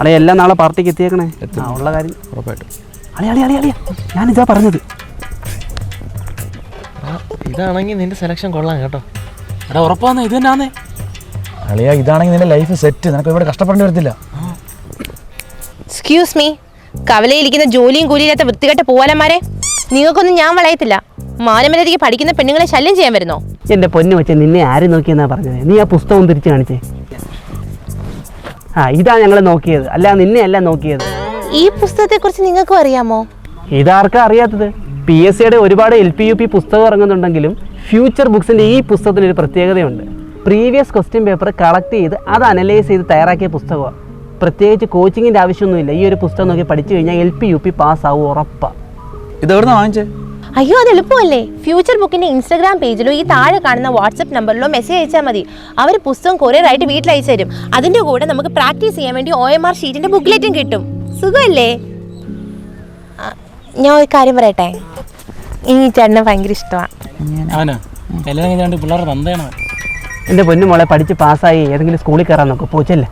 അളിയ എല്ലാം നാളെ പാർട്ടിക്ക് എത്തിയേക്കണേ. ഉള്ള കാര്യം ഉറപ്പായിട്ടും. അളിയ ഞാനിതാ പറഞ്ഞത്. ഇതാണെങ്കിൽ നിന്റെ സെലക്ഷൻ കൊള്ളാം കേട്ടോ. എടാ ഉറപ്പാന്ന് ഇത് തന്നെയാന്നേ. അളിയ ഇതാണെങ്കിൽ നിന്റെ ലൈഫ് സെറ്റ്, നിനക്ക് ഇവിടെ കഷ്ടപ്പെടേണ്ടി വരത്തില്ല. എക്സ്ക്യൂസ് മീ, കവലയിരിക്കുന്ന ജോലിയും കൂലിയില്ലാത്ത വൃത്തികെട്ട പോവാലന്മാരെ, നിങ്ങൾക്കൊന്നും ഞാൻ വളയത്തില്ല. മാനമര്യാദയ്ക്ക് പഠിക്കുന്ന പെണ്ണുങ്ങളെ ശല്യം ചെയ്യാൻ വരുന്നോ? എൻ്റെ പൊന്നു വെച്ച് നിന്നെ ആര് നോക്കിയെന്നാ പറഞ്ഞത്? നീ ആ പുസ്തകം തിരിച്ച് കാണിച്ചേ. ഇതാ ഞങ്ങൾ നോക്കിയത്, അല്ല നിന്നെ അല്ല നോക്കിയത്. ഈ പുസ്തകത്തെ കുറിച്ച് നിങ്ങൾക്കും അറിയാമോ? ഇതാർക്കാ അറിയാത്തത്? PSCയുടെ ഒരുപാട് LP UP പുസ്തകം ഇറങ്ങുന്നുണ്ടെങ്കിലും ഫ്യൂച്ചർ ബുക്സിൻ്റെ ഈ പുസ്തകത്തിനൊരു പ്രത്യേകതയുണ്ട്. പ്രീവിയസ് ക്വസ്റ്റ്യൻ പേപ്പർ കളക്ട് ചെയ്ത് അത് അനലൈസ് ചെയ്ത് തയ്യാറാക്കിയ പുസ്തകമാണ്. പ്രത്യേകിച്ച് കോച്ചിങ്ങിൻ്റെ ആവശ്യമൊന്നുമില്ല. ഈ ഒരു പുസ്തകം നോക്കി പഠിച്ചു കഴിഞ്ഞാൽ LP UP പാസ്സാവും ഉറപ്പാണ്. ഇതെവിടുന്നാ വാങ്ങിച്ചേ? അയ്യോ, അത് എളുപ്പമല്ലേ. ഫ്യൂച്ചർ ബുക്കിന്റെ ഇൻസ്റ്റാഗ്രാം പേജിലോ ഈ താഴെ കാണുന്ന വാട്സപ്പ് നമ്പറിലോ മെസ്സേജ് അയച്ചാൽ മതി. അവർ പുസ്തകം കൊറിയറായിട്ട് വീട്ടിൽ അയച്ചു തരും. അതിൻ്റെ കൂടെ നമുക്ക് പ്രാക്ടീസ് ചെയ്യാൻ വേണ്ടി OMR ഷീറ്റിന്റെ ബുക്ക്ലെറ്റും കിട്ടും. സുഖമല്ലേ? ഞാൻ ഒരു കാര്യം പറയട്ടെ, ഈ ചേട്ടനെ ഭയങ്കര ഇഷ്ടമാണ്. അവനാ എല്ലാം പിള്ളേരുടെ തന്തയാണ്. എൻ്റെ പൊന്നു മോളെ പഠിച്ച് പാസ്സായി ഏതെങ്കിലും സ്കൂളിൽ കയറാൻ നോക്കും. പോച്ചല്ലേ.